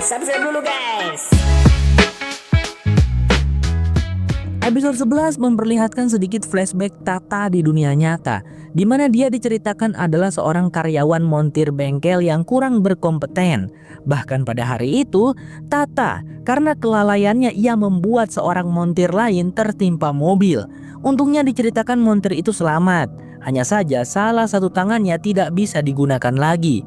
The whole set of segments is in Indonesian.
Subscribe dulu guys. Episode 11 memperlihatkan sedikit flashback Tata di dunia nyata, di mana dia diceritakan adalah seorang karyawan montir bengkel yang kurang berkompeten. Bahkan pada hari itu, Tata karena kelalaiannya ia membuat seorang montir lain tertimpa mobil. Untungnya diceritakan montir itu selamat, hanya saja salah satu tangannya tidak bisa digunakan lagi.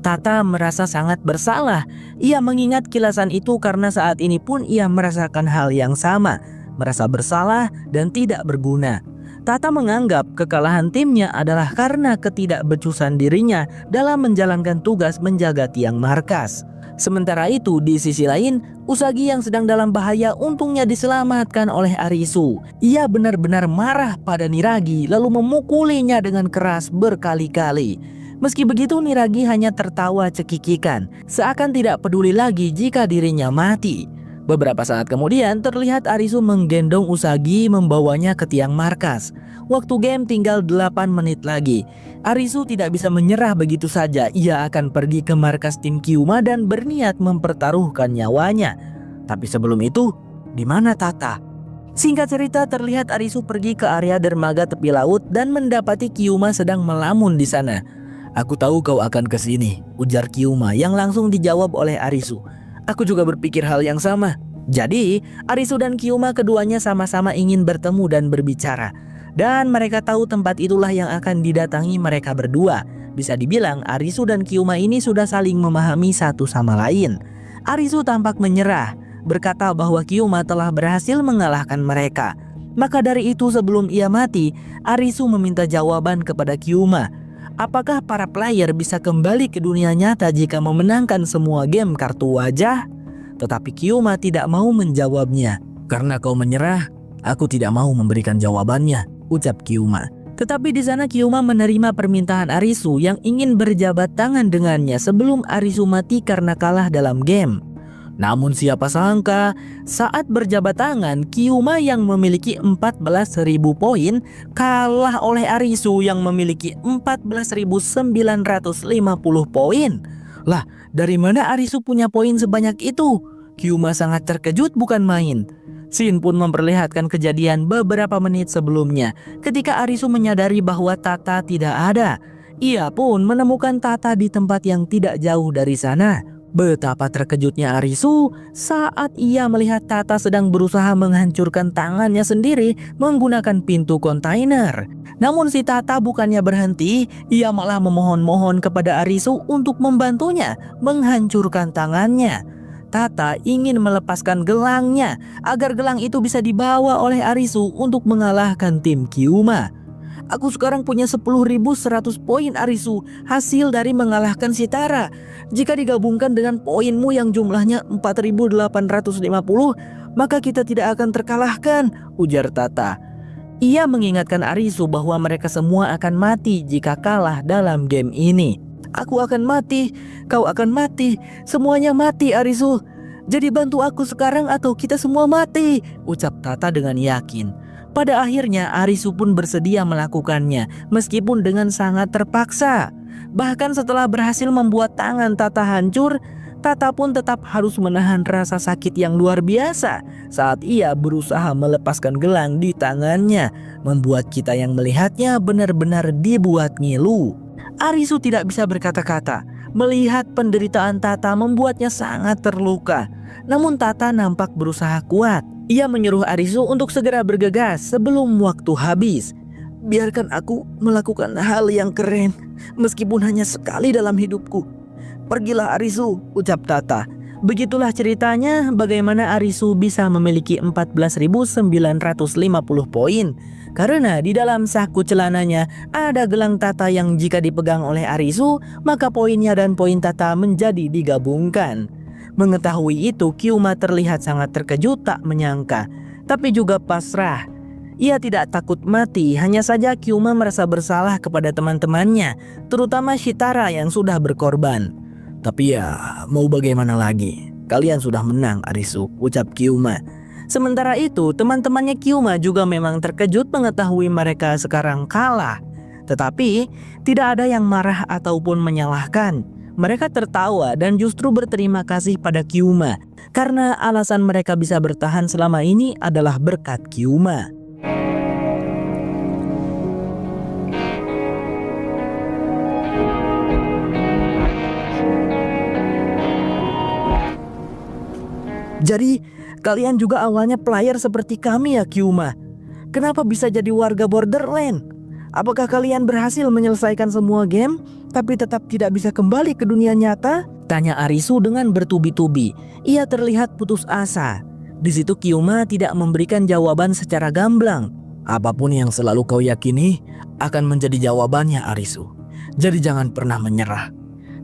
Tata merasa sangat bersalah. Ia mengingat kilasan itu karena saat ini pun ia merasakan hal yang sama, merasa bersalah dan tidak berguna. Tata menganggap kekalahan timnya adalah karena ketidakbecusan dirinya dalam menjalankan tugas menjaga tiang markas. Sementara itu di sisi lain, Usagi yang sedang dalam bahaya untungnya diselamatkan oleh Arisu. Ia benar-benar marah pada Niragi lalu memukulinya dengan keras berkali-kali. Meski begitu Niragi hanya tertawa cekikikan, seakan tidak peduli lagi jika dirinya mati. Beberapa saat kemudian terlihat Arisu menggendong Usagi membawanya ke tiang markas. Waktu game tinggal 8 menit lagi. Arisu tidak bisa menyerah begitu saja. Ia akan pergi ke markas tim Kyuma dan berniat mempertaruhkan nyawanya. Tapi sebelum itu, di mana Tata? Singkat cerita terlihat Arisu pergi ke area dermaga tepi laut dan mendapati Kyuma sedang melamun di sana. "Aku tahu kau akan ke sini," ujar Kyuma yang langsung dijawab oleh Arisu. "Aku juga berpikir hal yang sama." Jadi, Arisu dan Kyuma keduanya sama-sama ingin bertemu dan berbicara. Dan mereka tahu tempat itulah yang akan didatangi mereka berdua. Bisa dibilang Arisu dan Kyuma ini sudah saling memahami satu sama lain. Arisu tampak menyerah, berkata bahwa Kyuma telah berhasil mengalahkan mereka. Maka dari itu sebelum ia mati, Arisu meminta jawaban kepada Kyuma. Apakah para player bisa kembali ke dunia nyata jika memenangkan semua game kartu wajah? Tetapi Kyuma tidak mau menjawabnya. "Karena kau menyerah, aku tidak mau memberikan jawabannya," ucap Kyuma. Tetapi di sana Kyuma menerima permintaan Arisu yang ingin berjabat tangan dengannya sebelum Arisu mati karena kalah dalam game. Namun siapa sangka saat berjabat tangan Kyuma yang memiliki 14.000 poin kalah oleh Arisu yang memiliki 14.950 poin. Lah, dari mana Arisu punya poin sebanyak itu? Kyuma sangat terkejut bukan main. Scene pun memperlihatkan kejadian beberapa menit sebelumnya ketika Arisu menyadari bahwa Tata tidak ada. Ia pun menemukan Tata di tempat yang tidak jauh dari sana. Betapa terkejutnya Arisu saat ia melihat Tata sedang berusaha menghancurkan tangannya sendiri menggunakan pintu kontainer. Namun si Tata bukannya berhenti, ia malah memohon-mohon kepada Arisu untuk membantunya menghancurkan tangannya. Tata ingin melepaskan gelangnya agar gelang itu bisa dibawa oleh Arisu untuk mengalahkan tim Kyuma. "Aku sekarang punya 10.100 poin Arisu, hasil dari mengalahkan si Tara. Jika digabungkan dengan poinmu yang jumlahnya 4.850, maka kita tidak akan terkalahkan," ujar Tata. Ia mengingatkan Arisu bahwa mereka semua akan mati jika kalah dalam game ini. "Aku akan mati, kau akan mati, semuanya mati Arisu. Jadi bantu aku sekarang atau kita semua mati," ucap Tata dengan yakin. Pada akhirnya Arisu pun bersedia melakukannya meskipun dengan sangat terpaksa. Bahkan setelah berhasil membuat tangan Tata hancur, Tata pun tetap harus menahan rasa sakit yang luar biasa saat ia berusaha melepaskan gelang di tangannya, membuat kita yang melihatnya benar-benar dibuat ngilu. Arisu tidak bisa berkata-kata. Melihat penderitaan Tata membuatnya sangat terluka. Namun Tata nampak berusaha kuat. Ia menyuruh Arisu untuk segera bergegas sebelum waktu habis. "Biarkan aku melakukan hal yang keren, meskipun hanya sekali dalam hidupku. Pergilah Arisu," ucap Tata. Begitulah ceritanya bagaimana Arisu bisa memiliki 14.950 poin. Karena di dalam saku celananya ada gelang Tata yang jika dipegang oleh Arisu, maka poinnya dan poin Tata menjadi digabungkan. Mengetahui itu, Kyuma terlihat sangat terkejut tak menyangka, tapi juga pasrah. Ia tidak takut mati, hanya saja Kyuma merasa bersalah kepada teman-temannya, terutama Shitara yang sudah berkorban. "Tapi ya, mau bagaimana lagi? Kalian sudah menang Arisu," ucap Kyuma. Sementara itu, teman-temannya Kyuma juga memang terkejut mengetahui mereka sekarang kalah. Tetapi, tidak ada yang marah ataupun menyalahkan. Mereka tertawa dan justru berterima kasih pada Kyuma karena alasan mereka bisa bertahan selama ini adalah berkat Kyuma. Jadi, kalian juga awalnya player seperti kami ya Kyuma. Kenapa bisa jadi warga Borderland? Apakah kalian berhasil menyelesaikan semua game, tapi tetap tidak bisa kembali ke dunia nyata? Tanya Arisu dengan bertubi-tubi. Ia terlihat putus asa. Di situ Kyuma tidak memberikan jawaban secara gamblang. Apapun yang selalu kau yakini akan menjadi jawabannya Arisu. Jadi jangan pernah menyerah.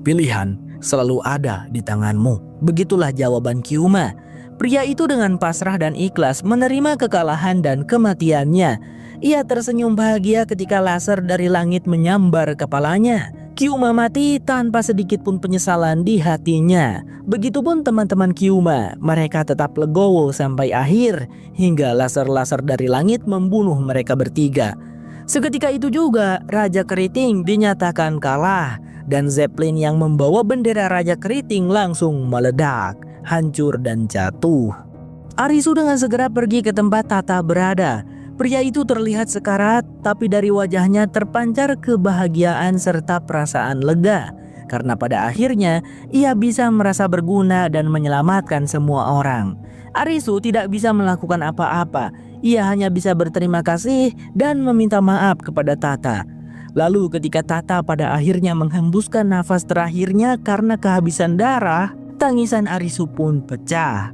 Pilihan selalu ada di tanganmu. Begitulah jawaban Kyuma. Pria itu dengan pasrah dan ikhlas menerima kekalahan dan kematiannya. Ia tersenyum bahagia ketika laser dari langit menyambar kepalanya. Kyuma mati tanpa sedikit pun penyesalan di hatinya. Begitupun teman-teman Kyuma, mereka tetap legowo sampai akhir hingga laser-laser dari langit membunuh mereka bertiga. Seketika itu juga Raja Keriting dinyatakan kalah dan Zeppelin yang membawa bendera Raja Keriting langsung meledak, hancur dan jatuh. Arisu dengan segera pergi ke tempat Tata berada. Pria itu terlihat sekarat, tapi dari wajahnya terpancar kebahagiaan serta perasaan lega. Karena pada akhirnya ia bisa merasa berguna dan menyelamatkan semua orang. Arisu tidak bisa melakukan apa-apa. Ia hanya bisa berterima kasih dan meminta maaf kepada Tata. Lalu ketika Tata pada akhirnya menghembuskan nafas terakhirnya karena kehabisan darah, tangisan Arisu pun pecah.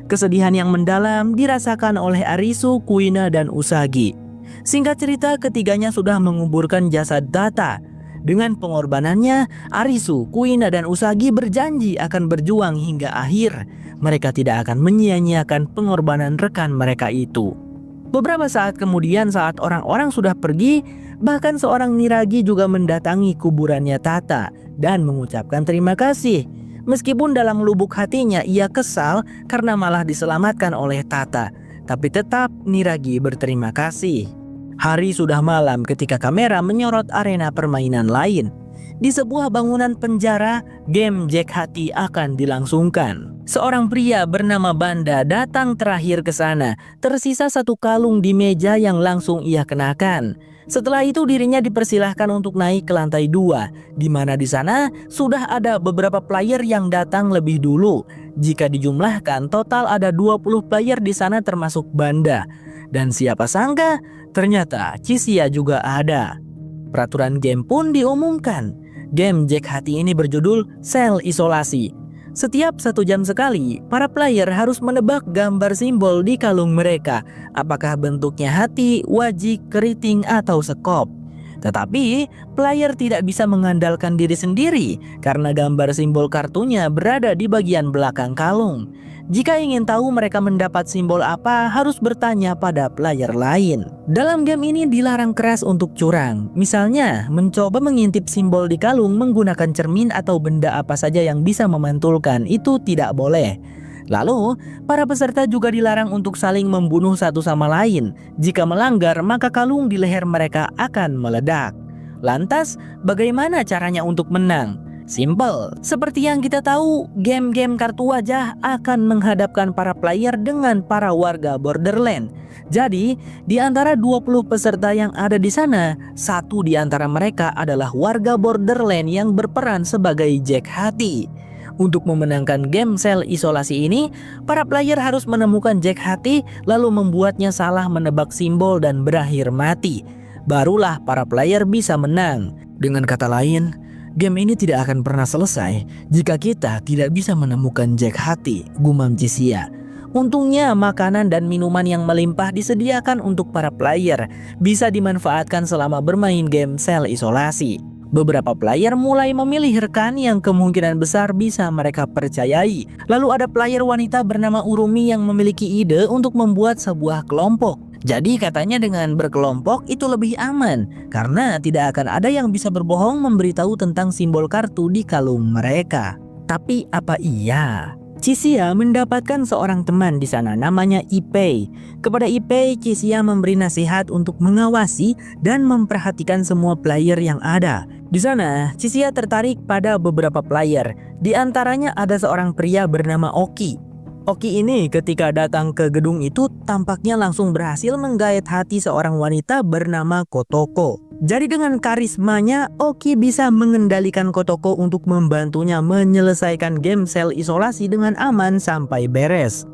Kesedihan yang mendalam dirasakan oleh Arisu, Kuina, dan Usagi. Singkat cerita, ketiganya sudah menguburkan jasad Tata. Dengan pengorbanannya, Arisu, Kuina, dan Usagi berjanji akan berjuang hingga akhir. Mereka tidak akan menyia-nyiakan pengorbanan rekan mereka itu. Beberapa saat kemudian, saat orang-orang sudah pergi, bahkan seorang Niragi juga mendatangi kuburannya Tata dan mengucapkan terima kasih. Meskipun dalam lubuk hatinya ia kesal karena malah diselamatkan oleh Tata, tapi tetap Niragi berterima kasih. Hari sudah malam ketika kamera menyorot arena permainan lain. Di sebuah bangunan penjara, game Jack Hati akan dilangsungkan. Seorang pria bernama Banda datang terakhir ke sana. Tersisa satu kalung di meja yang langsung ia kenakan. Setelah itu dirinya dipersilahkan untuk naik ke lantai 2, di mana di sana sudah ada beberapa player yang datang lebih dulu. Jika dijumlahkan total ada 20 player di sana termasuk Banda. Dan siapa sangka ternyata Chisia juga ada. Peraturan game pun diumumkan. Game Jack Hati ini berjudul Sel Isolasi. Setiap 1 jam sekali, para player harus menebak gambar simbol di kalung mereka. Apakah bentuknya hati, wajik, keriting, atau sekop. Tetapi, player tidak bisa mengandalkan diri sendiri karena gambar simbol kartunya berada di bagian belakang kalung. Jika ingin tahu mereka mendapat simbol apa, harus bertanya pada player lain. Dalam game ini dilarang keras untuk curang. Misalnya, mencoba mengintip simbol di kalung menggunakan cermin atau benda apa saja yang bisa memantulkan, itu tidak boleh. Lalu, para peserta juga dilarang untuk saling membunuh satu sama lain. Jika melanggar, maka kalung di leher mereka akan meledak. Lantas, bagaimana caranya untuk menang? Simple, seperti yang kita tahu, game-game kartu wajah akan menghadapkan para player dengan para warga Borderland. Jadi, di antara 20 peserta yang ada di sana, satu di antara mereka adalah warga Borderland yang berperan sebagai Jack Hati. Untuk memenangkan game Sel Isolasi ini, para player harus menemukan Jack Hati lalu membuatnya salah menebak simbol dan berakhir mati. Barulah para player bisa menang. Dengan kata lain, game ini tidak akan pernah selesai jika kita tidak bisa menemukan Jack Hati, gumam Chisia. Untungnya makanan dan minuman yang melimpah disediakan untuk para player, bisa dimanfaatkan selama bermain game Sel Isolasi. Beberapa player mulai memilih rekan yang kemungkinan besar bisa mereka percayai. Lalu ada player wanita bernama Urumi yang memiliki ide untuk membuat sebuah kelompok. Jadi katanya dengan berkelompok itu lebih aman, karena tidak akan ada yang bisa berbohong memberitahu tentang simbol kartu di kalung mereka. Tapi apa iya? Chisia mendapatkan seorang teman di sana namanya Ipei. Kepada Ipei, Chisia memberi nasihat untuk mengawasi dan memperhatikan semua player yang ada. Di sana, Chixia tertarik pada beberapa player. Di antaranya ada seorang pria bernama Oki. Oki ini ketika datang ke gedung itu tampaknya langsung berhasil menggait hati seorang wanita bernama Kotoko. Jadi dengan karismanya, Oki bisa mengendalikan Kotoko untuk membantunya menyelesaikan game sel isolasi dengan aman sampai beres.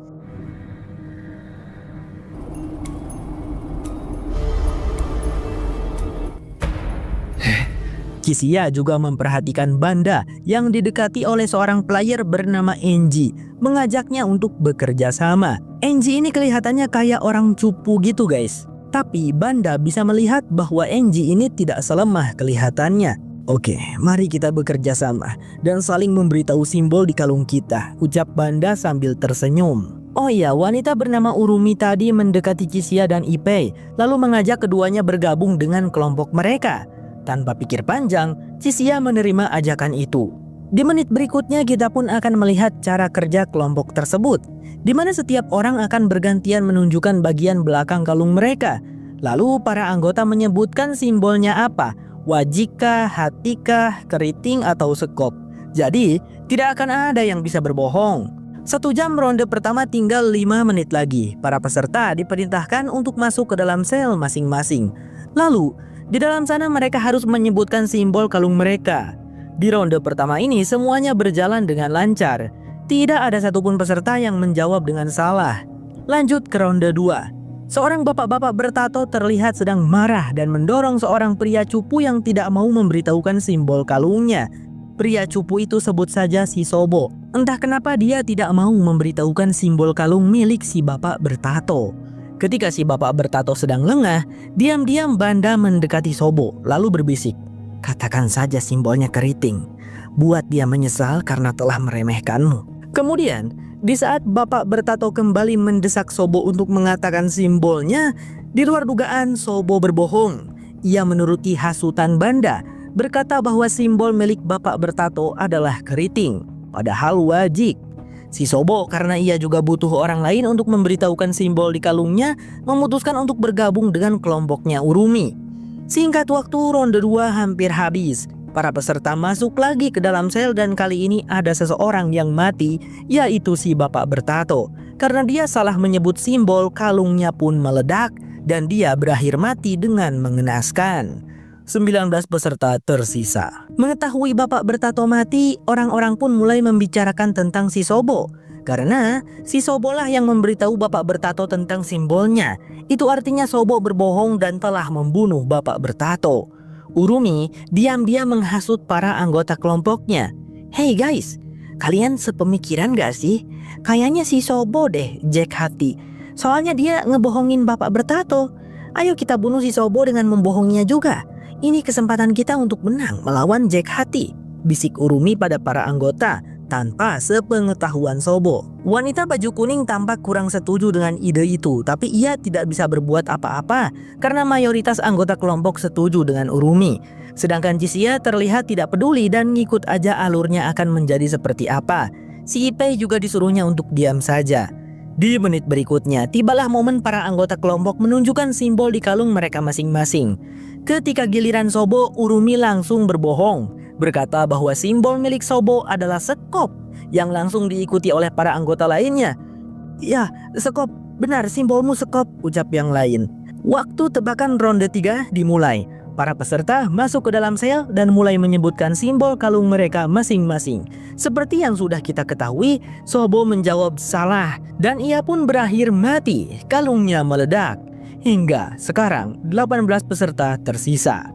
Chixia juga memperhatikan Banda yang didekati oleh seorang player bernama Enji, mengajaknya untuk bekerja sama. Enji ini kelihatannya kayak orang cupu gitu guys. Tapi Banda bisa melihat bahwa Enji ini tidak selemah kelihatannya. Oke, mari kita bekerja sama dan saling memberitahu simbol di kalung kita, ucap Banda sambil tersenyum. Oh iya, wanita bernama Urumi tadi mendekati Chixia dan Ippei, lalu mengajak keduanya bergabung dengan kelompok mereka. Tanpa pikir panjang, Chixia menerima ajakan itu. Di menit berikutnya kita pun akan melihat cara kerja kelompok tersebut, di mana setiap orang akan bergantian menunjukkan bagian belakang kalung mereka. Lalu para anggota menyebutkan simbolnya apa, wajikah, hatikah, keriting, atau sekop. Jadi tidak akan ada yang bisa berbohong. 1 jam ronde pertama tinggal 5 menit lagi. Para peserta diperintahkan untuk masuk ke dalam sel masing-masing. Lalu di dalam sana mereka harus menyebutkan simbol kalung mereka. Di ronde pertama ini semuanya berjalan dengan lancar. Tidak ada satupun peserta yang menjawab dengan salah. Lanjut ke ronde 2. Seorang bapak-bapak bertato terlihat sedang marah dan mendorong seorang pria cupu yang tidak mau memberitahukan simbol kalungnya. Pria cupu itu sebut saja si Sobo. Entah kenapa dia tidak mau memberitahukan simbol kalung milik si bapak bertato. Ketika si bapak bertato sedang lengah, diam-diam Banda mendekati Sobo lalu berbisik, "Katakan saja simbolnya keriting. Buat dia menyesal karena telah meremehkanmu." Kemudian, di saat bapak bertato kembali mendesak Sobo untuk mengatakan simbolnya, di luar dugaan Sobo berbohong. Ia menuruti hasutan Banda, berkata bahwa simbol milik bapak bertato adalah keriting, padahal wajik. Si Sobo karena ia juga butuh orang lain untuk memberitahukan simbol di kalungnya, memutuskan untuk bergabung dengan kelompoknya Urumi. Singkat waktu, ronde 2 hampir habis. Para peserta masuk lagi ke dalam sel dan kali ini ada seseorang yang mati, yaitu si bapak bertato. Karena dia salah menyebut simbol, kalungnya pun meledak dan dia berakhir mati dengan mengenaskan. 19 peserta tersisa. Mengetahui bapak bertato mati, orang-orang pun mulai membicarakan tentang si Sobo. Karena si Sobo lah yang memberitahu bapak bertato tentang simbolnya. Itu artinya Sobo berbohong dan telah membunuh bapak bertato. Urumi diam-diam menghasut para anggota kelompoknya. "Hey guys, kalian sepemikiran gak sih? Kayaknya si Sobo deh Jack hati. Soalnya dia ngebohongin bapak bertato. Ayo kita bunuh si Sobo dengan membohonginya juga. Ini kesempatan kita untuk menang melawan Jack hati," bisik Urumi pada para anggota tanpa sepengetahuan Sobo. Wanita baju kuning tampak kurang setuju dengan ide itu, tapi ia tidak bisa berbuat apa-apa karena mayoritas anggota kelompok setuju dengan Urumi. Sedangkan Chixia terlihat tidak peduli dan ngikut aja alurnya akan menjadi seperti apa. Si Ippei juga disuruhnya untuk diam saja. Di menit berikutnya, tibalah momen para anggota kelompok menunjukkan simbol di kalung mereka masing-masing. Ketika giliran Sobo, Urumi langsung berbohong, berkata bahwa simbol milik Sobo adalah sekop, yang langsung diikuti oleh para anggota lainnya. "Ya, sekop, benar simbolmu sekop," ucap yang lain. Waktu tebakan ronde 3 dimulai. Para peserta masuk ke dalam sel dan mulai menyebutkan simbol kalung mereka masing-masing. Seperti yang sudah kita ketahui, Sobo menjawab salah dan ia pun berakhir mati. Kalungnya meledak. Hingga sekarang 18 peserta tersisa.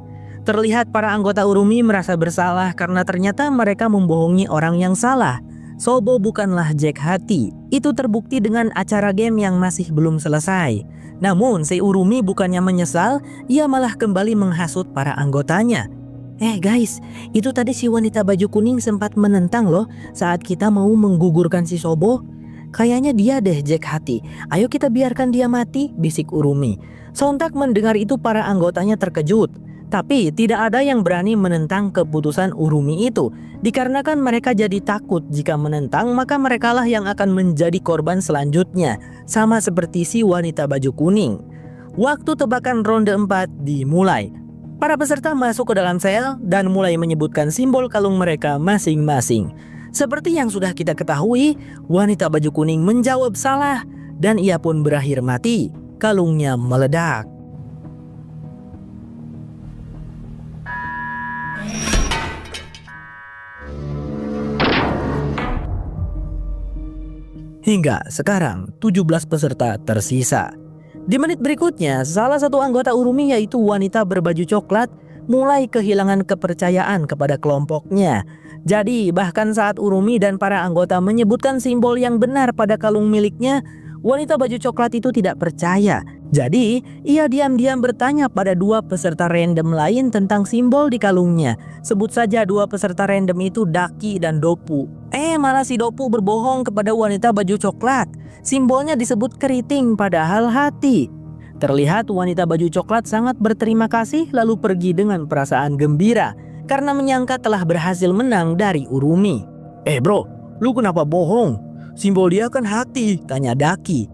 Terlihat para anggota Urumi merasa bersalah karena ternyata mereka membohongi orang yang salah. Sobo bukanlah Jack hati. Itu terbukti dengan acara game yang masih belum selesai. Namun si Urumi bukannya menyesal, ia malah kembali menghasut para anggotanya. Guys, itu tadi si wanita baju kuning sempat menentang loh saat kita mau menggugurkan si Sobo. Kayaknya dia deh Jack hati. Ayo kita biarkan dia mati, bisik Urumi. Sontak mendengar itu para anggotanya terkejut. Tapi tidak ada yang berani menentang keputusan Urumi itu. Dikarenakan mereka jadi takut jika menentang maka merekalah yang akan menjadi korban selanjutnya. Sama seperti si wanita baju kuning. Waktu tebakan ronde 4 dimulai. Para peserta masuk ke dalam sel dan mulai menyebutkan simbol kalung mereka masing-masing. Seperti yang sudah kita ketahui, wanita baju kuning menjawab salah dan ia pun berakhir mati. Kalungnya meledak. Hingga sekarang 17 peserta tersisa. Di menit berikutnya, salah satu anggota Urumi yaitu wanita berbaju coklat mulai kehilangan kepercayaan kepada kelompoknya. Jadi bahkan saat Urumi dan para anggota menyebutkan simbol yang benar pada kalung miliknya, wanita baju coklat itu tidak percaya. Jadi ia diam-diam bertanya pada dua peserta random lain tentang simbol di kalungnya. Sebut saja dua peserta random itu Daki dan Dopu. Malah si Dopu berbohong kepada wanita baju coklat. Simbolnya disebut keriting padahal hati. Terlihat wanita baju coklat sangat berterima kasih lalu pergi dengan perasaan gembira karena menyangka telah berhasil menang dari Urumi. Bro, lu kenapa bohong? Simbol dia kan hati, tanya Daki.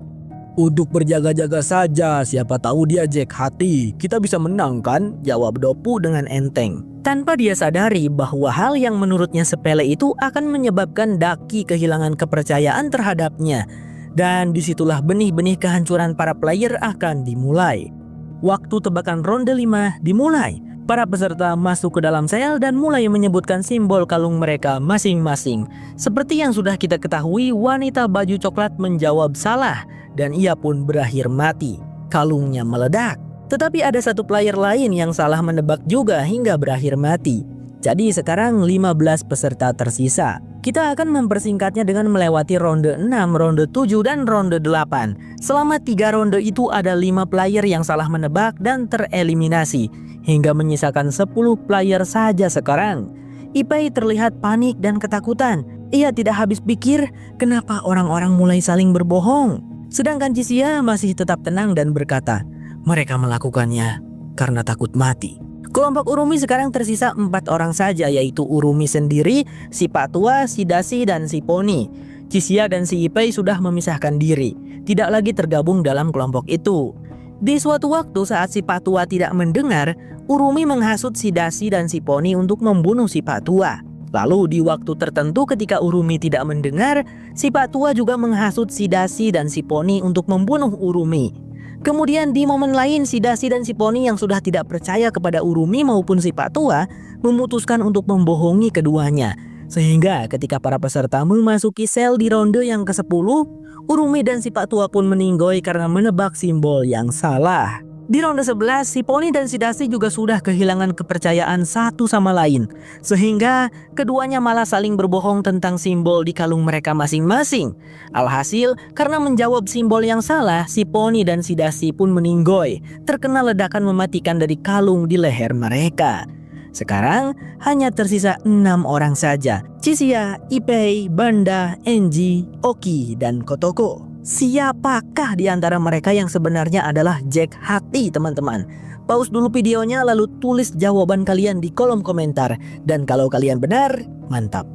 Untuk berjaga-jaga saja, siapa tahu dia Jack hati. Kita bisa menang kan? Jawab Dopu dengan enteng. Tanpa dia sadari bahwa hal yang menurutnya sepele itu akan menyebabkan Daki kehilangan kepercayaan terhadapnya. Dan disitulah benih-benih kehancuran para player akan dimulai. Waktu tebakan ronde 5 dimulai. Para peserta masuk ke dalam sel dan mulai menyebutkan simbol kalung mereka masing-masing. Seperti yang sudah kita ketahui, wanita baju coklat menjawab salah dan ia pun berakhir mati. Kalungnya meledak. Tetapi ada satu player lain yang salah menebak juga hingga berakhir mati. Jadi sekarang 15 peserta tersisa. Kita akan mempersingkatnya dengan melewati ronde 6, ronde 7, dan ronde 8. Selama 3 ronde itu ada 5 player yang salah menebak dan tereliminasi. Hingga menyisakan 10 player saja sekarang. Ippei terlihat panik dan ketakutan. Ia tidak habis pikir kenapa orang-orang mulai saling berbohong. Sedangkan Chixia masih tetap tenang dan berkata, mereka melakukannya karena takut mati. Kelompok Urumi sekarang tersisa 4 orang saja, yaitu Urumi sendiri, si Patua, si Dashi, dan si Poni. Chixia dan si Ippei sudah memisahkan diri, tidak lagi tergabung dalam kelompok itu. Di suatu waktu saat si Patua tidak mendengar, Urumi menghasut si Dashi dan si Poni untuk membunuh si Patua. Lalu di waktu tertentu ketika Urumi tidak mendengar, si Patua juga menghasut si Dashi dan si Poni untuk membunuh Urumi. Kemudian di momen lain si Dashi dan si Poni yang sudah tidak percaya kepada Urumi maupun si Patua memutuskan untuk membohongi keduanya. Sehingga ketika para peserta memasuki sel di ronde yang ke-10, Urumi dan si Patua pun meninggoy karena menebak simbol yang salah. Di ronde 11, si Poni dan si Dashi juga sudah kehilangan kepercayaan satu sama lain. Sehingga keduanya malah saling berbohong tentang simbol di kalung mereka masing-masing. Alhasil, karena menjawab simbol yang salah, si Poni dan si Dashi pun meninggoy, terkena ledakan mematikan dari kalung di leher mereka. Sekarang hanya tersisa 6 orang saja. Chixia, Ippei, Banda, Enji, Oki, dan Kotoko. Siapakah di antara mereka yang sebenarnya adalah Jack hati, teman-teman? Pause dulu videonya lalu tulis jawaban kalian di kolom komentar. Dan kalau kalian benar, mantap.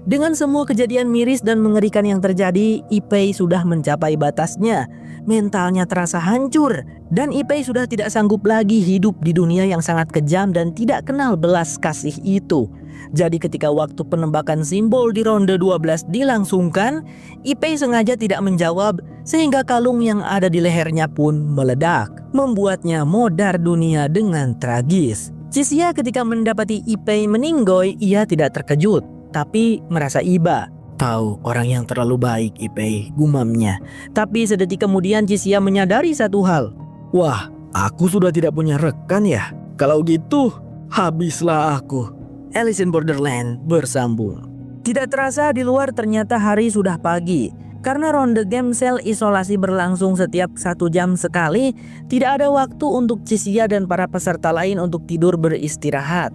Dengan semua kejadian miris dan mengerikan yang terjadi, Ippei sudah mencapai batasnya. Mentalnya terasa hancur dan Ippei sudah tidak sanggup lagi hidup di dunia yang sangat kejam dan tidak kenal belas kasih itu. Jadi ketika waktu penembakan simbol di ronde 12 dilangsungkan, Ippei sengaja tidak menjawab sehingga kalung yang ada di lehernya pun meledak, membuatnya modar dunia dengan tragis. Chixia ketika mendapati Ippei meninggoy, ia tidak terkejut, tapi merasa iba. Tahu orang yang terlalu baik Ippei, gumamnya. Tapi sedetik kemudian Chixia menyadari satu hal. Wah, aku sudah tidak punya rekan ya. Kalau gitu, habislah aku. Alice in Borderland bersambung. Tidak terasa di luar ternyata hari sudah pagi. Karena ronde game sel isolasi berlangsung setiap 1 jam sekali, tidak ada waktu untuk Chixia dan para peserta lain untuk tidur beristirahat.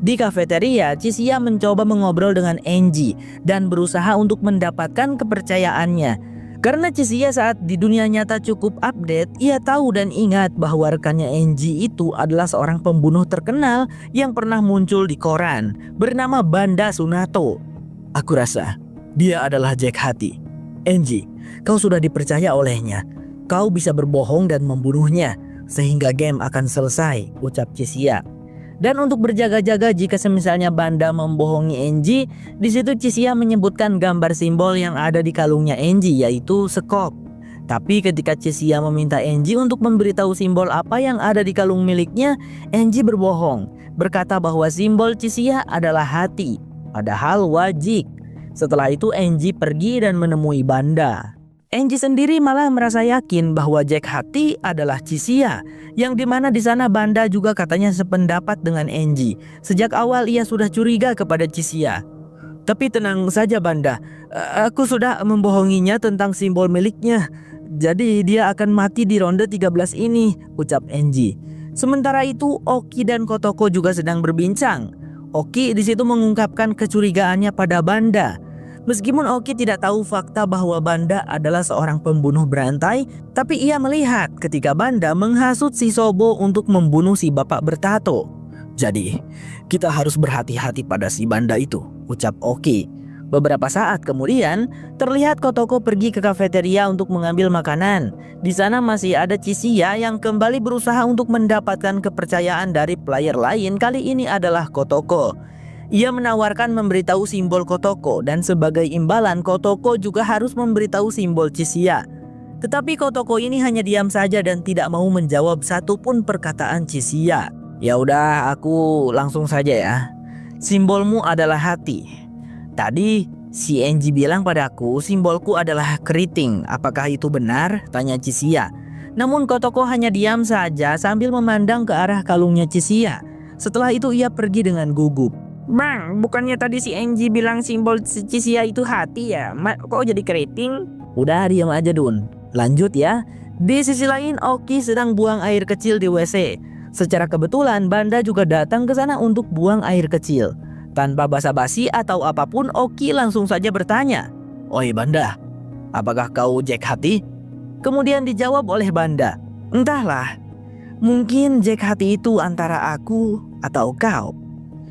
Di kafeteria, Chixia mencoba mengobrol dengan Enji dan berusaha untuk mendapatkan kepercayaannya. Karena Chixia saat di dunia nyata cukup update, ia tahu dan ingat bahwa rekannya Enji itu adalah seorang pembunuh terkenal yang pernah muncul di koran, bernama Banda Sunato. Aku rasa dia adalah Jack hati. Enji, kau sudah dipercaya olehnya. Kau bisa berbohong dan membunuhnya, sehingga game akan selesai, ucap Chixia. Dan untuk berjaga-jaga jika semisalnya Banda membohongi Enji, di situ Chisia menyebutkan gambar simbol yang ada di kalungnya Enji, yaitu sekop. Tapi ketika Chisia meminta Enji untuk memberitahu simbol apa yang ada di kalung miliknya, Enji berbohong, berkata bahwa simbol Chisia adalah hati, padahal wajik. Setelah itu Enji pergi dan menemui Banda. Enji sendiri malah merasa yakin bahwa Jack Hati adalah Chisia, yang dimana di sana Banda juga katanya sependapat dengan Enji. Sejak awal ia sudah curiga kepada Chisia. Tapi tenang saja Banda, aku sudah membohonginya tentang simbol miliknya. Jadi dia akan mati di ronde 13 ini, ucap Enji. Sementara itu Oki dan Kotoko juga sedang berbincang. Oki di situ mengungkapkan kecurigaannya pada Banda. Meskipun Oki tidak tahu fakta bahwa Banda adalah seorang pembunuh berantai, tapi ia melihat ketika Banda menghasut si Sobo untuk membunuh si bapak bertato. Jadi, kita harus berhati-hati pada si Banda itu, ucap Oki. Beberapa saat kemudian, terlihat Kotoko pergi ke kafeteria untuk mengambil makanan. Di sana masih ada Chisia yang kembali berusaha untuk mendapatkan kepercayaan dari player lain. Kali ini adalah Kotoko. Ia menawarkan memberitahu simbol Kotoko dan sebagai imbalan Kotoko juga harus memberitahu simbol Chisia. Tetapi Kotoko ini hanya diam saja dan tidak mau menjawab satupun perkataan Chisia. Ya udah, aku langsung saja ya. Simbolmu adalah hati. Tadi si Enji bilang padaku simbolku adalah keriting. Apakah itu benar? Tanya Chisia. Namun Kotoko hanya diam saja sambil memandang ke arah kalungnya Chisia. Setelah itu ia pergi dengan gugup. Bang, bukannya tadi si Enji bilang simbol Chisia itu hati ya? Kok jadi keriting? Udah diam aja Dun. Lanjut ya. Di sisi lain Oki sedang buang air kecil di WC. Secara kebetulan Banda juga datang ke sana untuk buang air kecil. Tanpa basa-basi atau apapun, Oki langsung saja bertanya, "Oi Banda, apakah kau Jack Hati?" Kemudian dijawab oleh Banda, "Entahlah, mungkin Jack Hati itu antara aku atau kau."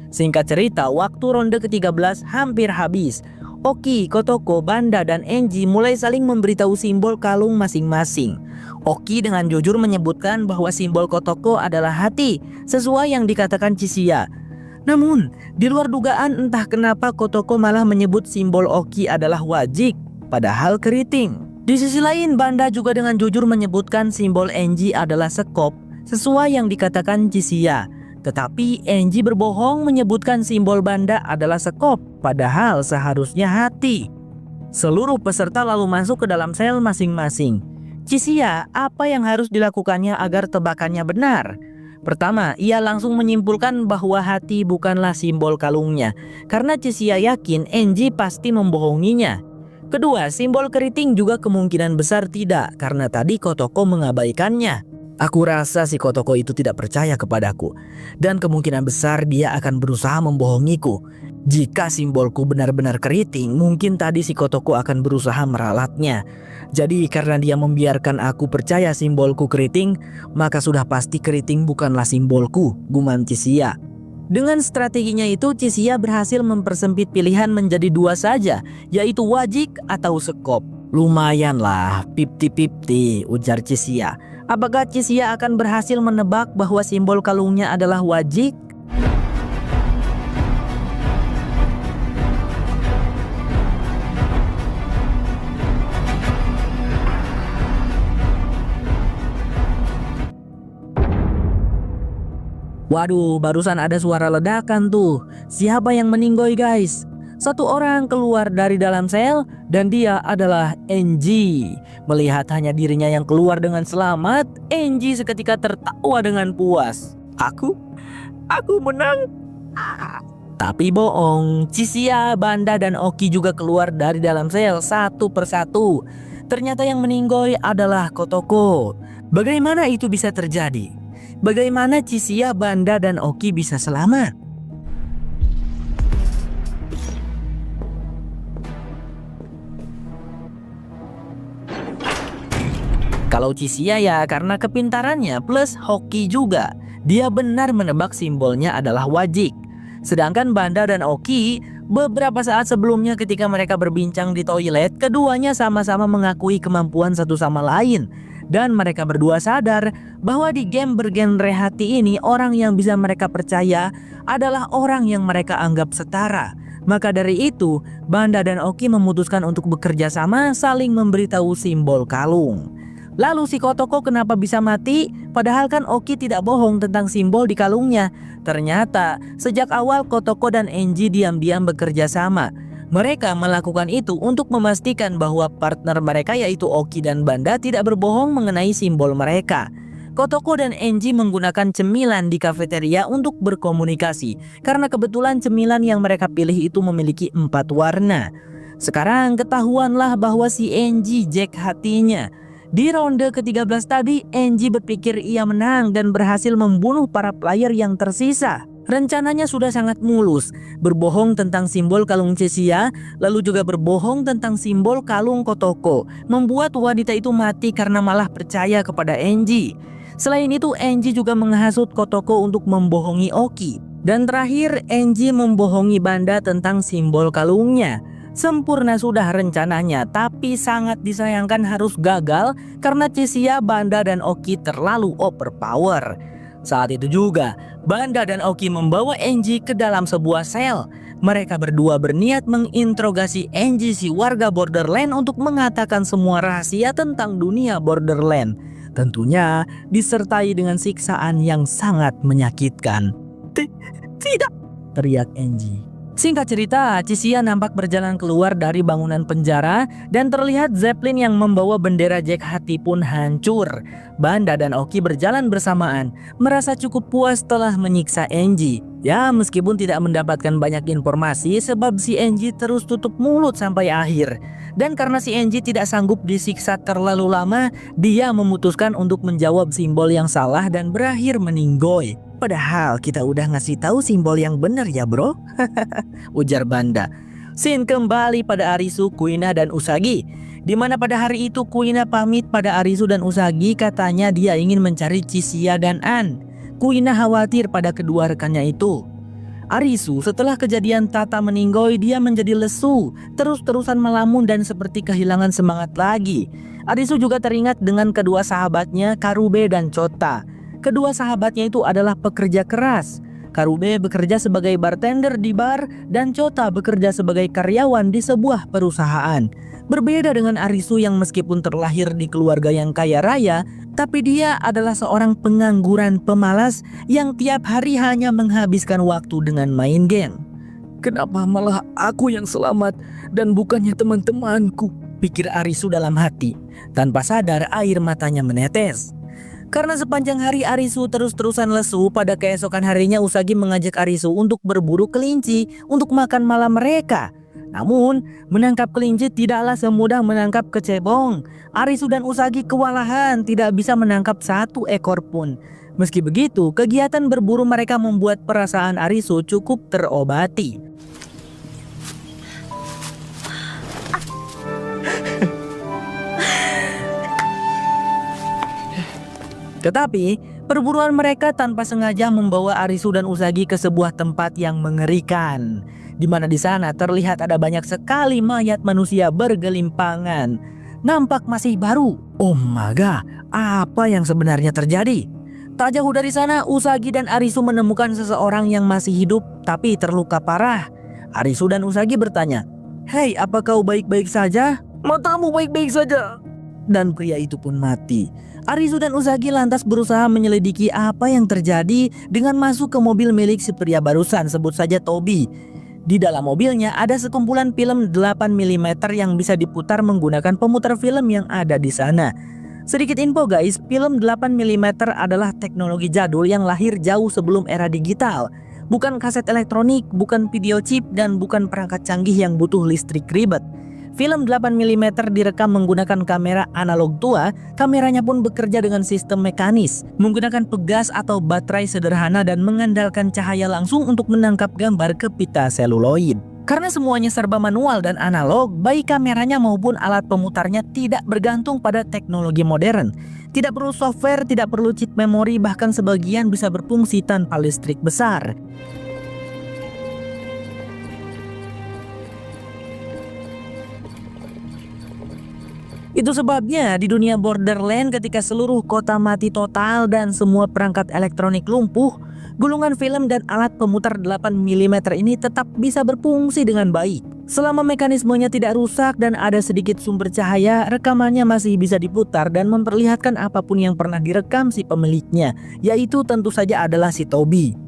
Singkat cerita, waktu ronde ke-13 hampir habis. Oki, Kotoko, Banda, dan Enji mulai saling memberitahu simbol kalung masing-masing. Oki dengan jujur menyebutkan bahwa simbol Kotoko adalah hati, sesuai yang dikatakan Chisia. Namun, di luar dugaan entah kenapa Kotoko malah menyebut simbol Oki adalah wajik, padahal keriting. Di sisi lain, Banda juga dengan jujur menyebutkan simbol Enji adalah sekop, sesuai yang dikatakan Chisia. Tetapi Enji berbohong menyebutkan simbol Banda adalah sekop, padahal seharusnya hati. Seluruh peserta lalu masuk ke dalam sel masing-masing. Chisia, apa yang harus dilakukannya agar tebakannya benar? Pertama, ia langsung menyimpulkan bahwa hati bukanlah simbol kalungnya, karena Chisia yakin Enji pasti membohonginya. Kedua, simbol keriting juga kemungkinan besar tidak, karena tadi Kotoko mengabaikannya. Aku rasa si Kotoko itu tidak percaya kepadaku, dan kemungkinan besar dia akan berusaha membohongiku. Jika simbolku benar-benar keriting, mungkin tadi si Kotoko akan berusaha meralatnya. Jadi karena dia membiarkan aku percaya simbolku keriting, maka sudah pasti keriting bukanlah simbolku, gumam Chisia. Dengan strateginya itu, Chisia berhasil mempersempit pilihan menjadi dua saja, yaitu wajik atau sekop. Lumayanlah, 50-50, ujar Chisia. Apakah Chisia akan berhasil menebak bahwa simbol kalungnya adalah wajik? Waduh, barusan ada suara ledakan tuh. Siapa yang meninggoy guys? Satu orang keluar dari dalam sel dan dia adalah Enji. Melihat hanya dirinya yang keluar dengan selamat, Enji seketika tertawa dengan puas. Aku menang. Tapi bohong, Chisia, Banda, dan Oki juga keluar dari dalam sel satu persatu. Ternyata yang meninggoy adalah Kotoko. Bagaimana itu bisa terjadi? Bagaimana Chisia, Banda, dan Oki bisa selamat? Kalau Chisia ya karena kepintarannya plus hoki juga. Dia benar menebak simbolnya adalah wajik. Sedangkan Banda dan Oki beberapa saat sebelumnya ketika mereka berbincang di toilet, keduanya sama-sama mengakui kemampuan satu sama lain. Dan mereka berdua sadar bahwa di game bergenre hati ini orang yang bisa mereka percaya adalah orang yang mereka anggap setara. Maka dari itu, Banda dan Oki memutuskan untuk bekerja sama saling memberitahu simbol kalung. Lalu si Kotoko kenapa bisa mati? Padahal kan Oki tidak bohong tentang simbol di kalungnya. Ternyata sejak awal Kotoko dan Enji diam-diam bekerja sama. Mereka melakukan itu untuk memastikan bahwa partner mereka yaitu Oki dan Banda tidak berbohong mengenai simbol mereka. Kotoko dan Enji menggunakan cemilan di kafeteria untuk berkomunikasi karena kebetulan cemilan yang mereka pilih itu memiliki 4 warna. Sekarang ketahuanlah bahwa si Enji Jack hatinya. Di ronde ke-13 tadi, Enji berpikir ia menang dan berhasil membunuh para player yang tersisa. Rencananya sudah sangat mulus, berbohong tentang simbol kalung Chesia, lalu juga berbohong tentang simbol kalung Kotoko, membuat wanita itu mati karena malah percaya kepada Enji. Selain itu, Enji juga menghasut Kotoko untuk membohongi Oki. Dan terakhir, Enji membohongi Banda tentang simbol kalungnya. Sempurna sudah rencananya, tapi sangat disayangkan harus gagal karena Chesia, Banda, dan Oki terlalu overpower. Saat itu juga, Banda dan Oki membawa Enji ke dalam sebuah sel. Mereka berdua berniat menginterogasi Enji si warga Borderland untuk mengatakan semua rahasia tentang dunia Borderland. Tentunya disertai dengan siksaan yang sangat menyakitkan. Tidak, teriak Enji. Singkat cerita, Chesia nampak berjalan keluar dari bangunan penjara dan terlihat Zeppelin yang membawa bendera Jack Hati pun hancur. Banda dan Oki berjalan bersamaan, merasa cukup puas setelah menyiksa Enji. Ya, meskipun tidak mendapatkan banyak informasi sebab si Enji terus tutup mulut sampai akhir. Dan karena si Enji tidak sanggup disiksa terlalu lama, dia memutuskan untuk menjawab simbol yang salah dan berakhir meninggoy. Padahal kita udah ngasih tahu simbol yang benar ya bro, ujar Banda. Scene kembali pada Arisu, Kuina, dan Usagi. Dimana pada hari itu Kuina pamit pada Arisu dan Usagi, katanya dia ingin mencari Chesia dan An. Kuina khawatir pada kedua rekannya itu. Arisu setelah kejadian Tata meninggoy dia menjadi lesu, terus-terusan melamun dan seperti kehilangan semangat lagi. Arisu juga teringat dengan kedua sahabatnya Karube dan Chota. Kedua sahabatnya itu adalah pekerja keras. Karube bekerja sebagai bartender di bar dan Chota bekerja sebagai karyawan di sebuah perusahaan. Berbeda dengan Arisu yang meskipun terlahir di keluarga yang kaya raya, tapi dia adalah seorang pengangguran pemalas yang tiap hari hanya menghabiskan waktu dengan main game. Kenapa malah aku yang selamat dan bukannya teman-temanku? Pikir Arisu dalam hati. Tanpa sadar air matanya menetes. Karena sepanjang hari Arisu terus-terusan lesu, pada keesokan harinya Usagi mengajak Arisu untuk berburu kelinci untuk makan malam mereka. Namun, menangkap kelinci tidaklah semudah menangkap kecebong. Arisu dan Usagi kewalahan, tidak bisa menangkap satu ekor pun. Meski begitu, kegiatan berburu mereka membuat perasaan Arisu cukup terobati. Tetapi, perburuan mereka tanpa sengaja membawa Arisu dan Usagi ke sebuah tempat yang mengerikan, di mana di sana terlihat ada banyak sekali mayat manusia bergelimpangan. Nampak masih baru. Oh my god, apa yang sebenarnya terjadi? Tak jauh dari sana, Usagi dan Arisu menemukan seseorang yang masih hidup tapi terluka parah. Arisu dan Usagi bertanya, "Hei, apa kau baik-baik saja?" "Matamu baik-baik saja." Dan pria itu pun mati. Arisu dan Usagi lantas berusaha menyelidiki apa yang terjadi dengan masuk ke mobil milik si pria barusan, sebut saja Tobi. Di dalam mobilnya ada sekumpulan film 8mm yang bisa diputar menggunakan pemutar film yang ada di sana. Sedikit info guys, film 8mm adalah teknologi jadul yang lahir jauh sebelum era digital. Bukan kaset elektronik, bukan video chip, dan bukan perangkat canggih yang butuh listrik ribet. Film 8mm direkam menggunakan kamera analog tua, kameranya pun bekerja dengan sistem mekanis, menggunakan pegas atau baterai sederhana dan mengandalkan cahaya langsung untuk menangkap gambar ke pita seluloid. Karena semuanya serba manual dan analog, baik kameranya maupun alat pemutarnya tidak bergantung pada teknologi modern. Tidak perlu software, tidak perlu chip memori, bahkan sebagian bisa berfungsi tanpa listrik besar. Itu sebabnya di dunia Borderland ketika seluruh kota mati total dan semua perangkat elektronik lumpuh, gulungan film dan alat pemutar 8 mm ini tetap bisa berfungsi dengan baik. Selama mekanismenya tidak rusak dan ada sedikit sumber cahaya, rekamannya masih bisa diputar dan memperlihatkan apapun yang pernah direkam si pemiliknya, yaitu tentu saja adalah si Toby.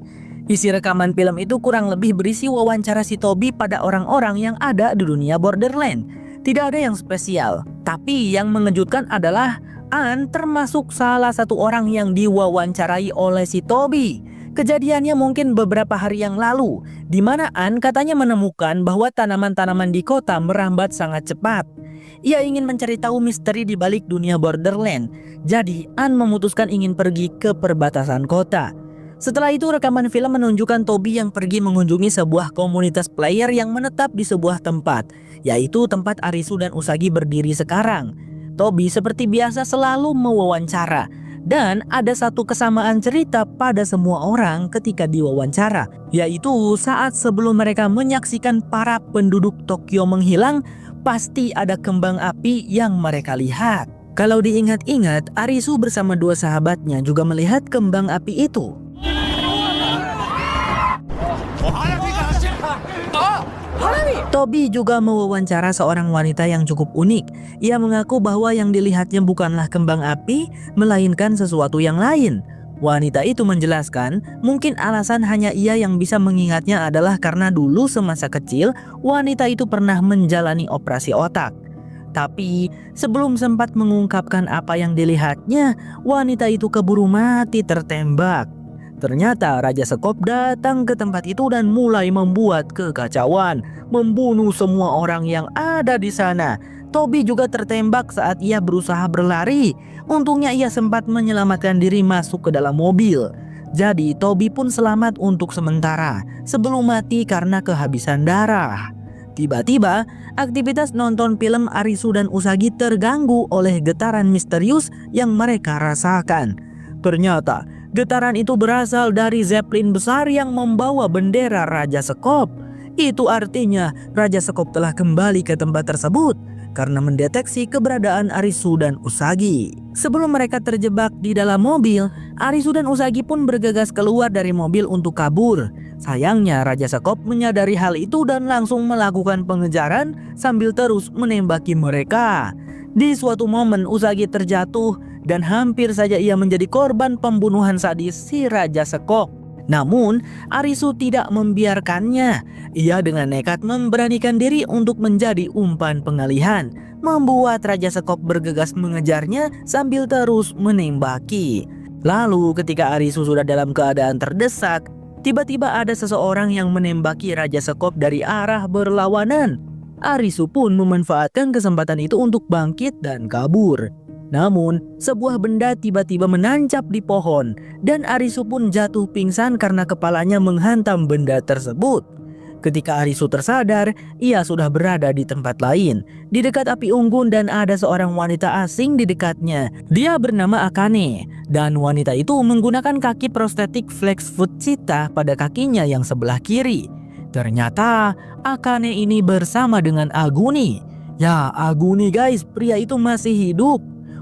Isi rekaman film itu kurang lebih berisi wawancara si Toby pada orang-orang yang ada di dunia Borderland. Tidak ada yang spesial, tapi yang mengejutkan adalah Ann termasuk salah satu orang yang diwawancarai oleh si Toby. Kejadiannya mungkin beberapa hari yang lalu, di mana Ann katanya menemukan bahwa tanaman-tanaman di kota merambat sangat cepat. Ia ingin mencari tahu misteri di balik dunia Borderland, jadi Ann memutuskan ingin pergi ke perbatasan kota. Setelah itu rekaman film menunjukkan Toby yang pergi mengunjungi sebuah komunitas player yang menetap di sebuah tempat, yaitu tempat Arisu dan Usagi berdiri sekarang. Toby seperti biasa selalu mewawancara, dan ada satu kesamaan cerita pada semua orang ketika diwawancara, yaitu saat sebelum mereka menyaksikan para penduduk Tokyo menghilang, pasti ada kembang api yang mereka lihat. Kalau diingat-ingat, Arisu bersama dua sahabatnya juga melihat kembang api itu. Toby juga mewawancara seorang wanita yang cukup unik. Ia mengaku bahwa yang dilihatnya bukanlah kembang api, melainkan sesuatu yang lain. Wanita itu menjelaskan, mungkin alasan hanya ia yang bisa mengingatnya adalah karena dulu semasa kecil, wanita itu pernah menjalani operasi otak. Tapi sebelum sempat mengungkapkan apa yang dilihatnya, wanita itu keburu mati tertembak. Ternyata Raja Sekop datang ke tempat itu dan mulai membuat kekacauan, membunuh semua orang yang ada di sana. Toby juga tertembak saat ia berusaha berlari. Untungnya ia sempat menyelamatkan diri masuk ke dalam mobil. Jadi Toby pun selamat untuk sementara sebelum mati karena kehabisan darah. Tiba-tiba, aktivitas nonton film Arisu dan Usagi terganggu oleh getaran misterius yang mereka rasakan. Ternyata getaran itu berasal dari Zeppelin besar yang membawa bendera Raja Sekop. Itu artinya Raja Sekop telah kembali ke tempat tersebut karena mendeteksi keberadaan Arisu dan Usagi. Sebelum mereka terjebak di dalam mobil, Arisu dan Usagi pun bergegas keluar dari mobil untuk kabur. Sayangnya Raja Sekop menyadari hal itu dan langsung melakukan pengejaran sambil terus menembaki mereka. Di suatu momen Usagi terjatuh dan hampir saja ia menjadi korban pembunuhan sadis si Raja Sekop. Namun Arisu tidak membiarkannya. Ia dengan nekat memberanikan diri untuk menjadi umpan pengalihan, membuat Raja Sekop bergegas mengejarnya sambil terus menembaki. Lalu ketika Arisu sudah dalam keadaan terdesak, tiba-tiba ada seseorang yang menembaki Raja Sekop dari arah berlawanan. Arisu pun memanfaatkan kesempatan itu untuk bangkit dan kabur. Namun, sebuah benda tiba-tiba menancap di pohon dan Arisu pun jatuh pingsan karena kepalanya menghantam benda tersebut. Ketika Arisu tersadar, ia sudah berada di tempat lain, di dekat api unggun dan ada seorang wanita asing di dekatnya. Dia bernama Akane dan wanita itu menggunakan kaki prostetik flex foot cheetah pada kakinya yang sebelah kiri. Ternyata Akane ini bersama dengan Aguni. Ya, Aguni guys, pria itu masih hidup.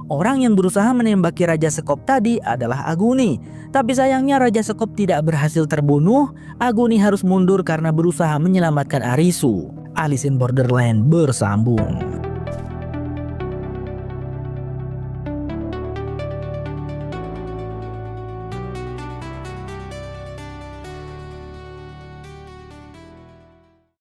Orang yang berusaha menembaki Raja Sekop tadi adalah Aguni. Tapi sayangnya Raja Sekop tidak berhasil terbunuh. Aguni harus mundur karena berusaha menyelamatkan Arisu. Alice in Borderland bersambung.